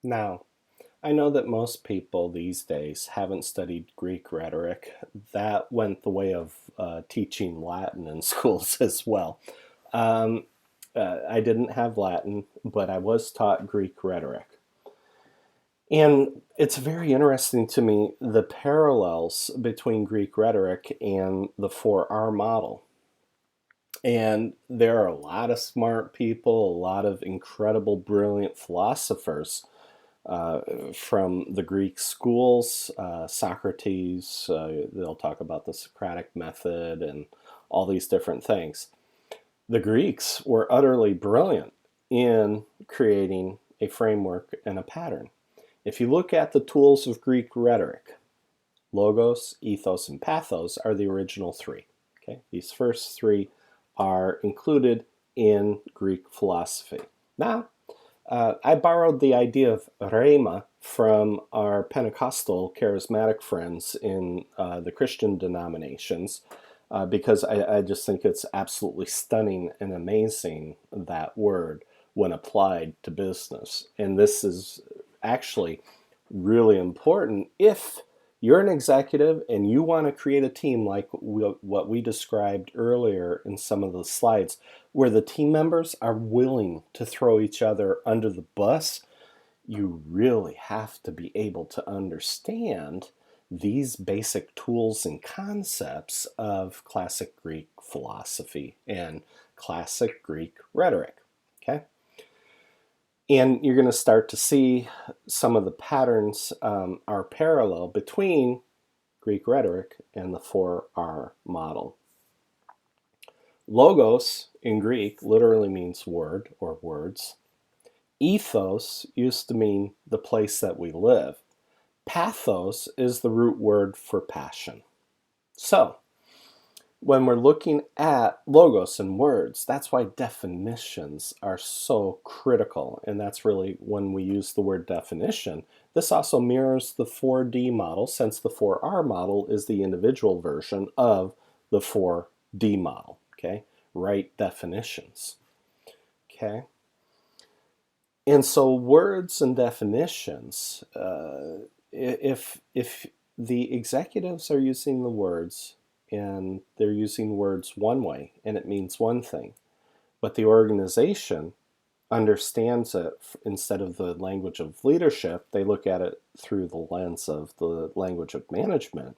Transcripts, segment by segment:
Now, I know that most people these days haven't studied Greek rhetoric. That went the way of teaching Latin in schools as well. Um, I didn't have Latin, but I was taught Greek rhetoric. And it's very interesting to me the parallels between Greek rhetoric and the 4R model. And there are a lot of smart people, a lot of incredible, brilliant philosophers from the Greek schools, Socrates, they'll talk about the Socratic method and all these different things. The Greeks were utterly brilliant in creating a framework and a pattern. If you look at the tools of Greek rhetoric, logos, ethos, and pathos are the original three. Okay? These first three are included in Greek philosophy. Now, I borrowed the idea of rhema from our Pentecostal charismatic friends in the Christian denominations because I just think it's absolutely stunning and amazing, that word, when applied to business. And this is actually really important if you're an executive and you want to create a team like what we described earlier in some of the slides, where the team members are willing to throw each other under the bus. You really have to be able to understand these basic tools and concepts of classic Greek philosophy and classic Greek rhetoric. Okay? And you're going to start to see some of the patterns are parallel between Greek rhetoric and the 4R model. Logos in Greek literally means word or words. Ethos used to mean the place that we live. Pathos is the root word for passion. So, when we're looking at logos and words, that's why definitions are so critical. And that's really when we use the word definition. This also mirrors the 4D model, since the 4R model is the individual version of the 4D model. Okay, right definitions. Okay. And so words and definitions, if the executives are using the words and they're using words one way and it means one thing, but the organization understands it instead of the language of leadership, they look at it through the lens of the language of management.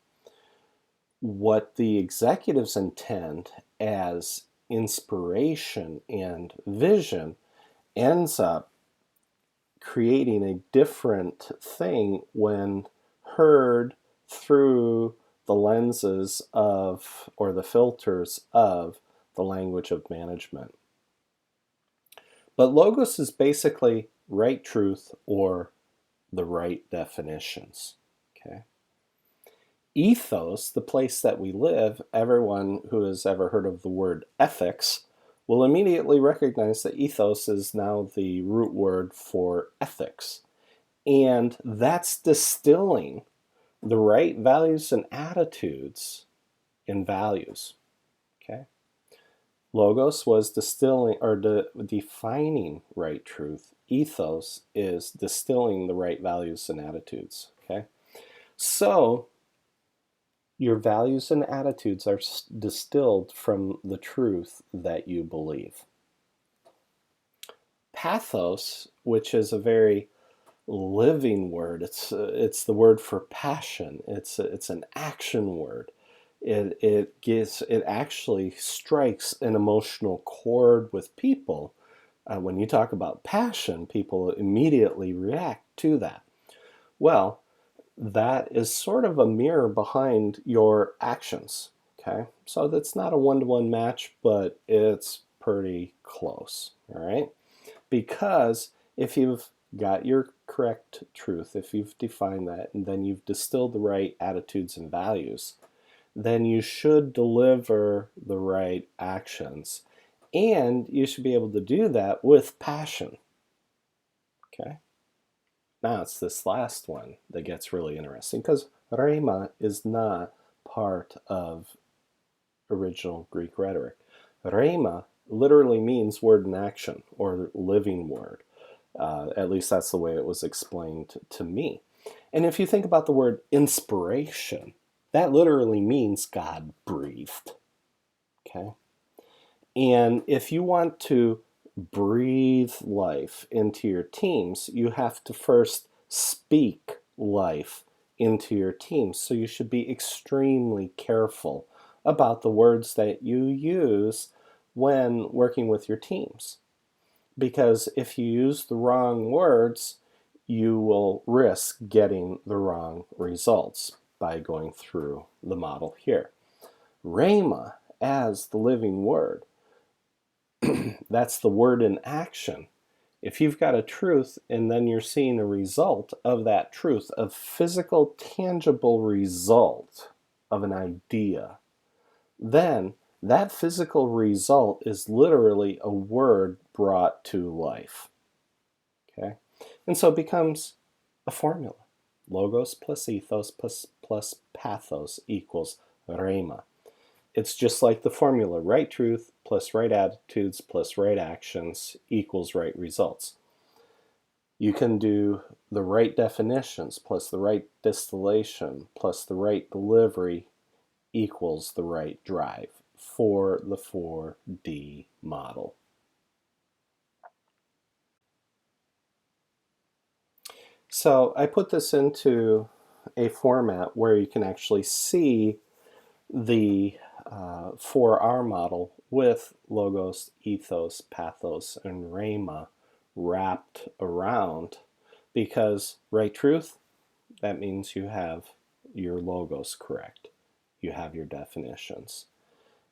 What the executives intend as inspiration and vision ends up creating a different thing when heard through the lenses of, or the filters of, the language of management. But logos is basically right truth or the right definitions. Okay. Ethos, the place that we live, everyone who has ever heard of the word ethics will immediately recognize that ethos is now the root word for ethics. And that's distilling the right values and attitudes in values. Okay? Logos was distilling or defining right truth. Ethos is distilling the right values and attitudes. Okay? So your values and attitudes are distilled from the truth that you believe. Pathos, which is a very living word, it's the word for passion. It's an action word. It actually strikes an emotional chord with people. When you talk about passion, people immediately react to that. Well, that is sort of a mirror behind your actions. Okay, so that's not a one-to-one match, but it's pretty close. All right, because if you've got your correct truth, if you've defined that, and then you've distilled the right attitudes and values, then you should deliver the right actions, and you should be able to do that with passion. Okay. Now it's this last one that gets really interesting, because rhema is not part of original Greek rhetoric. Rhema literally means word in action or living word. At least that's the way it was explained to me. And if you think about the word inspiration, that literally means God breathed. Okay? And if you want to breathe life into your teams, you have to first speak life into your teams. So you should be extremely careful about the words that you use when working with your teams. Because if you use the wrong words, you will risk getting the wrong results by going through the model here. Rhema as the living word. That's the word in action. If you've got a truth and then you're seeing a result of that truth, a physical, tangible result of an idea, then that physical result is literally a word brought to life. Okay? And so it becomes a formula. Logos plus ethos plus pathos equals rhema. It's just like the formula, right truth plus right attitudes plus right actions equals right results. You can do the right definitions plus the right distillation plus the right delivery equals the right drive for the 4D model. So I put this into a format where you can actually see the 4R model with logos, ethos, pathos, and rhema wrapped around, because right truth, that means you have your logos correct. You have your definitions.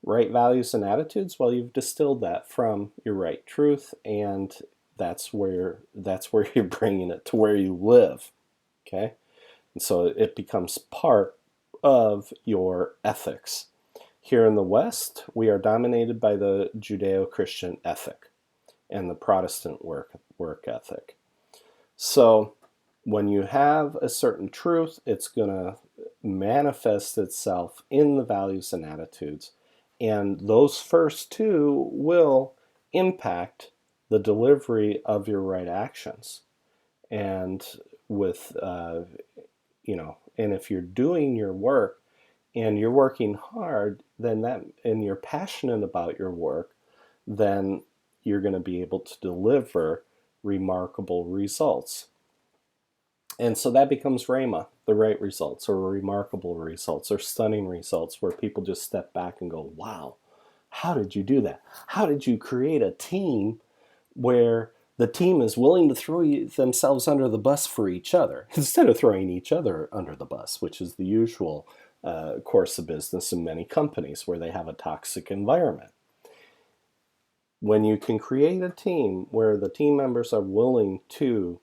Right values and attitudes, well, you've distilled that from your right truth, and that's where you're bringing it to where you live. Okay? And so it becomes part of your ethics. Here in the West, we are dominated by the Judeo-Christian ethic and the Protestant work ethic. So when you have a certain truth, it's going to manifest itself in the values and attitudes. And those first two will impact the delivery of your right actions. And with, and if you're doing your work and you're working hard, and you're passionate about your work, then you're going to be able to deliver remarkable results. And so that becomes rhema, the right results, or remarkable results, or stunning results, where people just step back and go, wow, how did you do that? How did you create a team where the team is willing to throw themselves under the bus for each other, instead of throwing each other under the bus, which is the usual course of business in many companies where they have a toxic environment. When you can create a team where the team members are willing to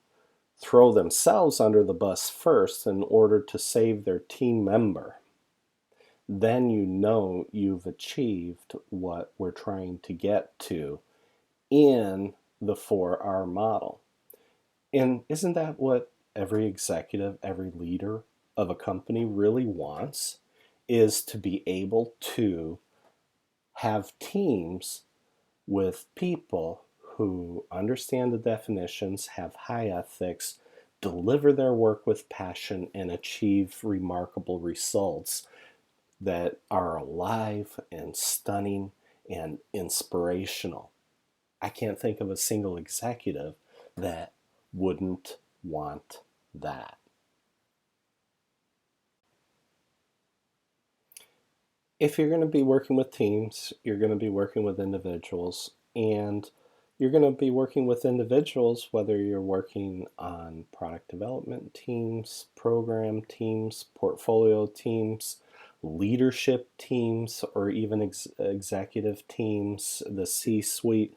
throw themselves under the bus first in order to save their team member, then you know you've achieved what we're trying to get to in the 4R model. And isn't that what every executive, every leader of a company really wants? Is to be able to have teams with people who understand the definitions, have high ethics, deliver their work with passion, and achieve remarkable results that are alive and stunning and inspirational. I can't think of a single executive that wouldn't want that. If you're going to be working with teams, you're going to be working with individuals, and you're going to be working with individuals whether you're working on product development teams, program teams, portfolio teams, leadership teams, or even executive teams, the C-suite.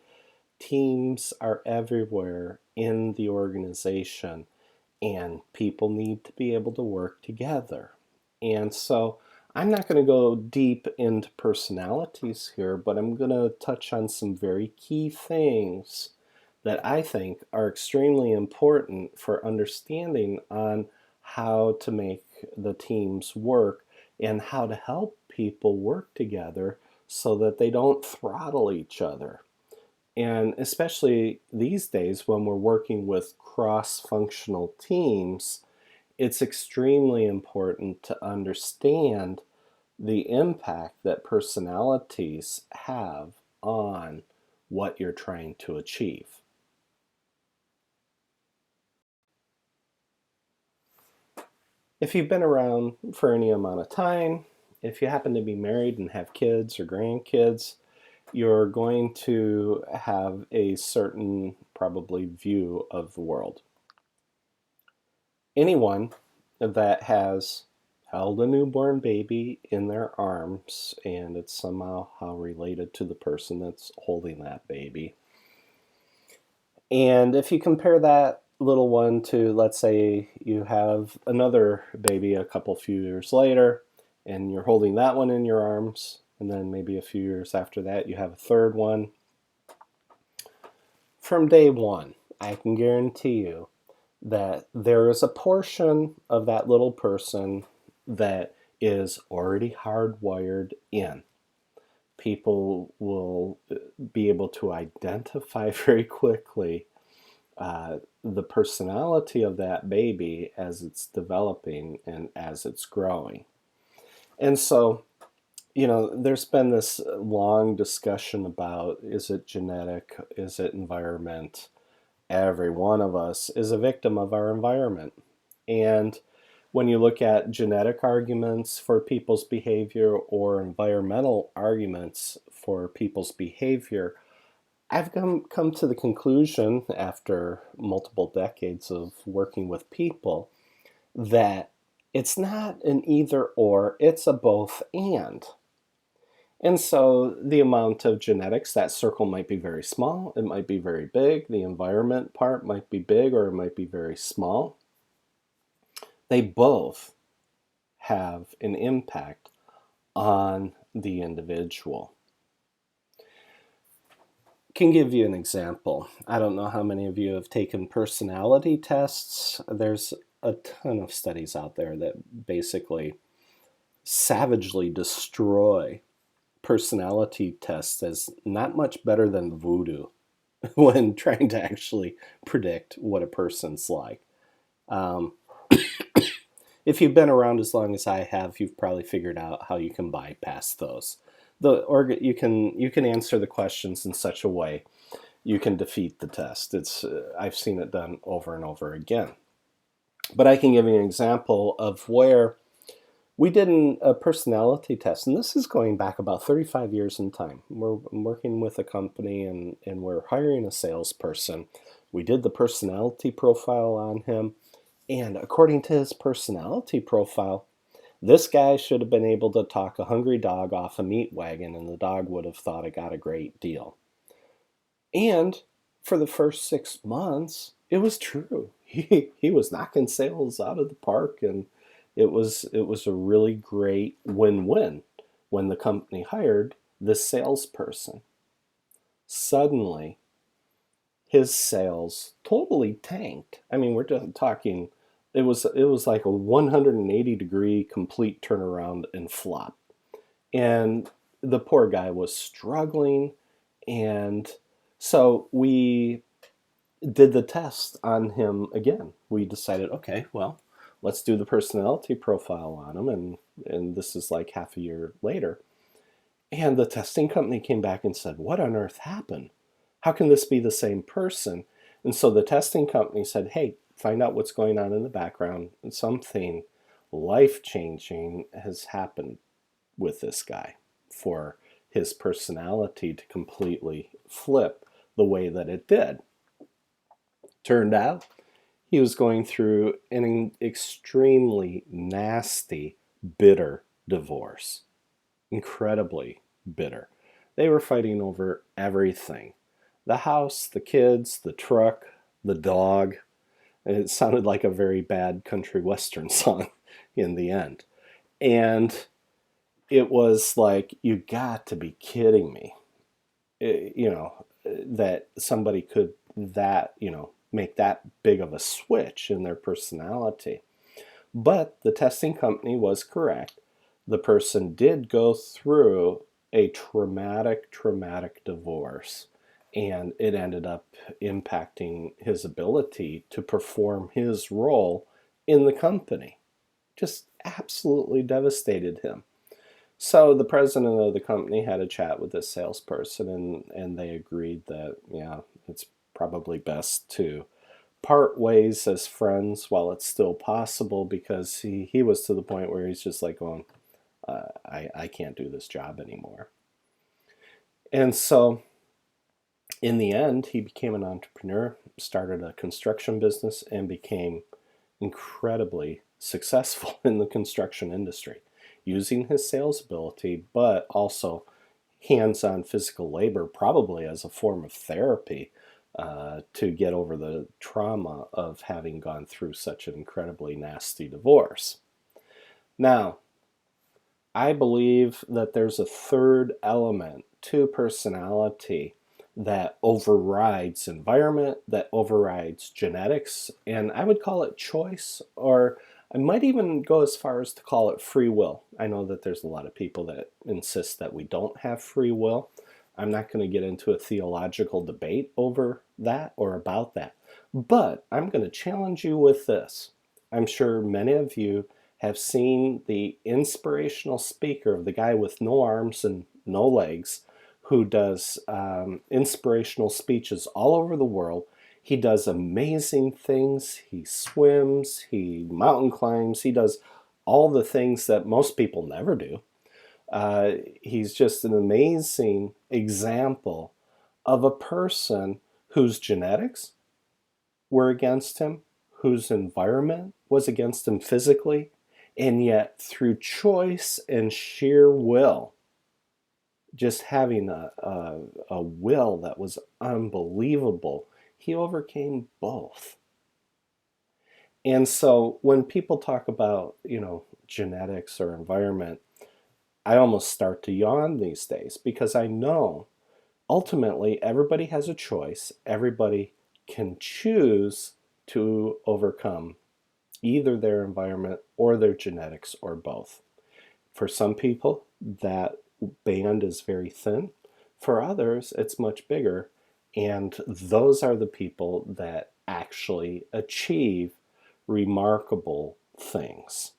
Teams are everywhere in the organization, and people need to be able to work together. And so I'm not going to go deep into personalities here, but I'm going to touch on some very key things that I think are extremely important for understanding on how to make the teams work and how to help people work together so that they don't throttle each other. And especially these days when we're working with cross-functional teams, it's extremely important to understand the impact that personalities have on what you're trying to achieve. If you've been around for any amount of time, if you happen to be married and have kids or grandkids, you're going to have a certain probably view of the world. Anyone that has held a newborn baby in their arms and it's somehow related to the person that's holding that baby. And if you compare that little one to, let's say, you have another baby a few years later, and you're holding that one in your arms, and then maybe a few years after that, you have a third one. From day one, I can guarantee you that there is a portion of that little person that is already hardwired in. People will be able to identify very quickly the personality of that baby as it's developing and as it's growing. And so, there's been this long discussion about, is it genetic? Is it environment? Every one of us is a victim of our environment. And when you look at genetic arguments for people's behavior or environmental arguments for people's behavior, I've come to the conclusion after multiple decades of working with people that it's not an either or, it's a both and. And so the amount of genetics, that circle might be very small, it might be very big, the environment part might be big or it might be very small. They both have an impact on the individual. Can give you an example. I don't know how many of you have taken personality tests. There's a ton of studies out there that basically savagely destroy personality tests as not much better than voodoo when trying to actually predict what a person's like. If you've been around as long as I have, you've probably figured out how you can bypass those. You can answer the questions in such a way you can defeat the test. I've seen it done over and over again. But I can give you an example of where we did a personality test, and this is going back about 35 years in time. We're working with a company and we're hiring a salesperson. We did the personality profile on him, and according to his personality profile, this guy should have been able to talk a hungry dog off a meat wagon, and the dog would have thought it got a great deal. And for the first 6 months, it was true. He was knocking sales out of the park, and it was a really great win-win when the company hired this salesperson. Suddenly, his sales totally tanked. I mean, we're just talking, it was like a 180-degree complete turnaround and flop. And the poor guy was struggling, and so we did the test on him again. We decided, okay, well, let's do the personality profile on him, and this is like half a year later. And the testing company came back and said, what on earth happened? How can this be the same person? And so the testing company said, hey, find out what's going on in the background. And something life-changing has happened with this guy for his personality to completely flip the way that it did. Turned out he was going through an extremely nasty, bitter divorce. Incredibly bitter. They were fighting over everything. The house, the kids, the truck, the dog. It sounded like a very bad country western song in the end. And it was like, you got to be kidding me. That somebody could make that big of a switch in their personality. But the testing company was correct. The person did go through a traumatic divorce. And it ended up impacting his ability to perform his role in the company. Just absolutely devastated him. So the president of the company had a chat with this salesperson, and they agreed that, yeah, it's probably best to part ways as friends while it's still possible, because he was to the point where he's just like going, I can't do this job anymore. And so in the end, he became an entrepreneur, started a construction business, and became incredibly successful in the construction industry, using his sales ability, but also hands-on physical labor, probably as a form of therapy, to get over the trauma of having gone through such an incredibly nasty divorce. Now, I believe that there's a third element to personality that overrides environment, that overrides genetics, and I would call it choice, or I might even go as far as to call it free will. I know that there's a lot of people that insist that we don't have free will. I'm not going to get into a theological debate over that or about that, but I'm going to challenge you with this. I'm sure many of you have seen the inspirational speaker, the guy with no arms and no legs, who does inspirational speeches all over the world. He does amazing things. He swims, he mountain climbs, he does all the things that most people never do. He's just an amazing example of a person whose genetics were against him, whose environment was against him physically, and yet through choice and sheer will, just having a will that was unbelievable, he overcame both. And so when people talk about, genetics or environment, I almost start to yawn these days, because I know ultimately everybody has a choice. Everybody can choose to overcome either their environment or their genetics or both. For some people, that band is very thin. For others, it's much bigger. And those are the people that actually achieve remarkable things.